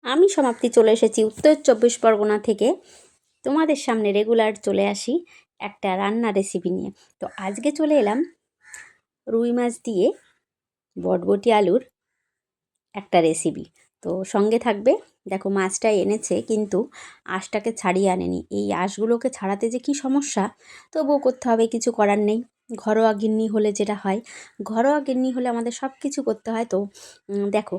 আমি সমাপ্তি চলে এসেছি উত্তর 24 পরগনা থেকে। তোমাদের সামনে রেগুলার চলে আসি একটা রান্নার রেসিপি নিয়ে। তো আজকে চলে এলাম রুই মাছ দিয়ে বটবটি আলুর একটা রেসিপি। তো সঙ্গে থাকবে। দেখো মাছটা এনেছে কিন্তু আঁশটাকে ছাড়িয়ে আনেনি। এই আঁশগুলোকে ছাড়াতে যে কী সমস্যা, তবুও করতে হবে, কিছু করার নেই। ঘরোয়া গিন্নি হলে যেটা হয়, ঘরোয়া গিন্নি হলে আমাদের সব কিছু করতে হয়। তো দেখো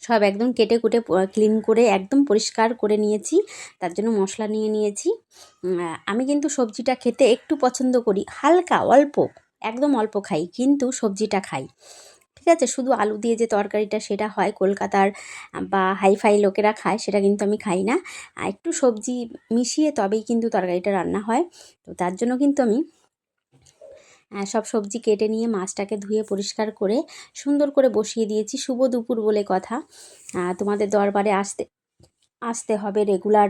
সব একদম কেটে কুটে ক্লিন করে একদম পরিষ্কার করে নিয়েছি। তার জন্য মশলা নিয়ে নিয়েছি। আমি কিন্তু সবজিটা খেতে একটু পছন্দ করি, হালকা অল্প, একদম অল্প খাই, কিন্তু সবজিটা খাই। ঠিক আছে, শুধু আলু দিয়ে যে তরকারিটা সেটা হয় কলকাতার বা হাইফাই লোকেরা খায়, সেটা কিন্তু আমি খাই না। একটু সবজি মিশিয়ে তবেই কিন্তু তরকারিটা রান্না হয়। তো তার জন্য কিন্তু আমি সব সবজি কেটে নিয়ে মাছটাকে ধুয়ে পরিষ্কার করে সুন্দর করে বসিয়ে দিয়েছি। শুভ দুপুর বলে কথা, তোমাদের দরবারে আসতে আসতে হবে রেগুলার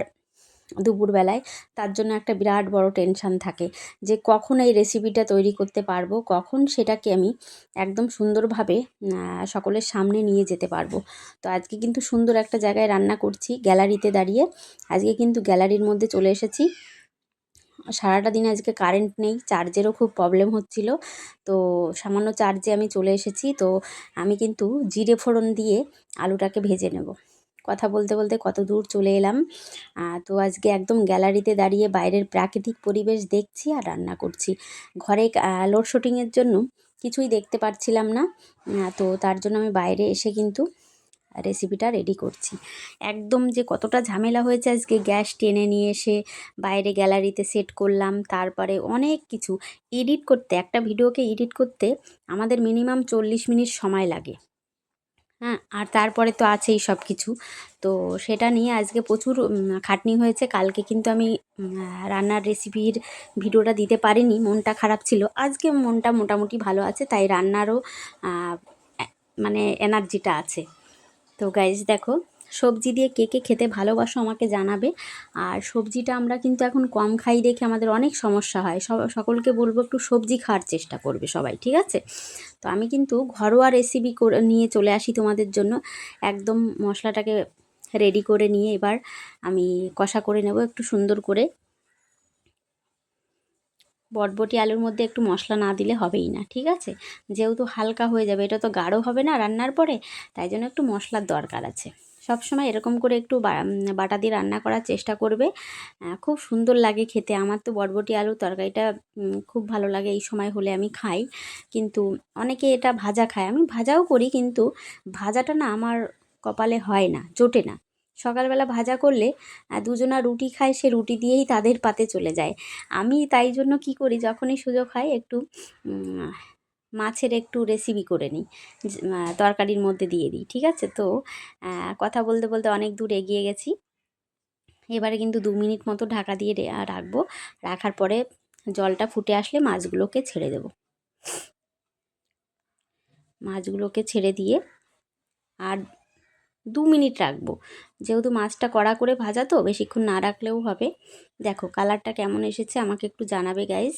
দুপুরবেলায়। তার জন্য একটা বিরাট বড় টেনশান থাকে যে কখন এই রেসিপিটা তৈরি করতে পারবো, কখন সেটাকে আমি একদম সুন্দরভাবে সকলের সামনে নিয়ে যেতে পারবো। তো আজকে কিন্তু সুন্দর একটা জায়গায় রান্না করছি, গ্যালারিতে দাঁড়িয়ে। আজকে কিন্তু গ্যালারির মধ্যে চলে এসেছি। সারাটা দিন আজকে কারেন্ট নেই, চার্জেরও খুব প্রবলেম হচ্ছিল। তো সামান্য চার্জে আমি চলে এসেছি। তো আমি কিন্তু জিরে ফোড়ন দিয়ে আলুটাকে ভেজে নেব। কথা বলতে বলতে কত দূর চলে এলাম। তো আজকে একদম গ্যালারিতে দাঁড়িয়ে বাইরের প্রাকৃতিক পরিবেশ দেখছি আর রান্না করছি। ঘরে লোডশেডিংয়ের জন্য কিছুই দেখতে পারছিলাম না। তো তার জন্য আমি বাইরে এসে কিন্তু রেসিপিটা রেডি করছি। একদম যে কতটা ঝামেলা হয়েছে, আজকে গ্যাস টেনে নিয়ে এসে বাইরে গ্যালারিতে সেট করলাম। তারপরে অনেক কিছু এডিট করতে, একটা ভিডিওকে এডিট করতে আমাদের মিনিমাম 40 মিনিট সময় লাগে। হ্যাঁ, আর তারপরে তো আছেই সব কিছু। তো সেটা নিয়ে আজকে প্রচুর খাটনি হয়েছে। কালকে কিন্তু আমি রান্নার রেসিপির ভিডিওটা দিতে পারিনি, মনটা খারাপ ছিল। আজকে মনটা মোটামুটি ভালো আছে, তাই রান্নারও মানে এনার্জিটা আছে। তো গাইজ দেখো, সবজি দিয়ে কে কে খেতে ভালোবাসো আমাকে জানাবে। আর সবজিটা আমরা কিন্তু এখন কম খাই দেখে আমাদের অনেক সমস্যা হয়। সকলকে বলবো একটু সবজি খাওয়ার চেষ্টা করবে সবাই, ঠিক আছে? তো আমি কিন্তু ঘরোয়া রেসিপি করে নিয়ে চলে আসি তোমাদের জন্য। একদম মশলাটাকে রেডি করে নিয়ে এবার আমি কষা করে নেব একটু সুন্দর করে। বটবটি আলুর মধ্যে একটু মশলা না দিলে হবেই না, ঠিক আছে? যেহেতু হালকা হয়ে যাবে, এটা তো গাঢ় হবে না রান্নার পরে, তাই জন্য একটু মশলার দরকার আছে। সব সময় এরকম করে একটু বাটা দিয়ে রান্না করার চেষ্টা করবে। খুব সুন্দর লাগে খেতে। আমার তো বটবটি আলুর তরকারিটা খুব ভালো লাগে, এই সময় হলে আমি খাই। কিন্তু অনেকে এটা ভাজা খায়, আমি ভাজাও করি, কিন্তু ভাজাটা না আমার কপালে হয় না, জোটে না। সকালবেলা ভাজা করলে দুজনা রুটি খায়, সে রুটি দিয়েই তাদের পাতে চলে যায়। আমি তাই জন্য কি করি, যখনই সুযোগ হয় একটু মাছের একটু রেসিপি করে নিই, তরকারির মধ্যে দিয়ে দিই, ঠিক আছে? তো কথা বলতে বলতে অনেক দূর এগিয়ে গেছি। এবারে কিন্তু 2 মিনিট মতো ঢাকা দিয়ে রাখবো। রাখার পরে জলটা ফুটে আসলে মাছগুলোকে ছেড়ে দেব। মাছগুলোকে ছেড়ে দিয়ে আর 2 মিনিট রাখবো। যেহেতু মাছটা কড়া করে ভাজা, তো বেশিক্ষণ না রাখলেও হবে। দেখো কালারটা কেমন এসেছে আমাকে একটু জানাবে গাইস।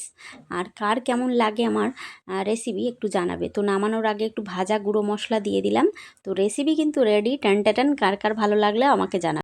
আর কার কেমন লাগে আমার রেসিপি একটু জানাবে। তো নামানোর আগে একটু ভাজা গুঁড়ো মশলা দিয়ে দিলাম। তো রেসিপি কিন্তু রেডি, টান টান। কার কার ভালো লাগলে আমাকে জানাবে।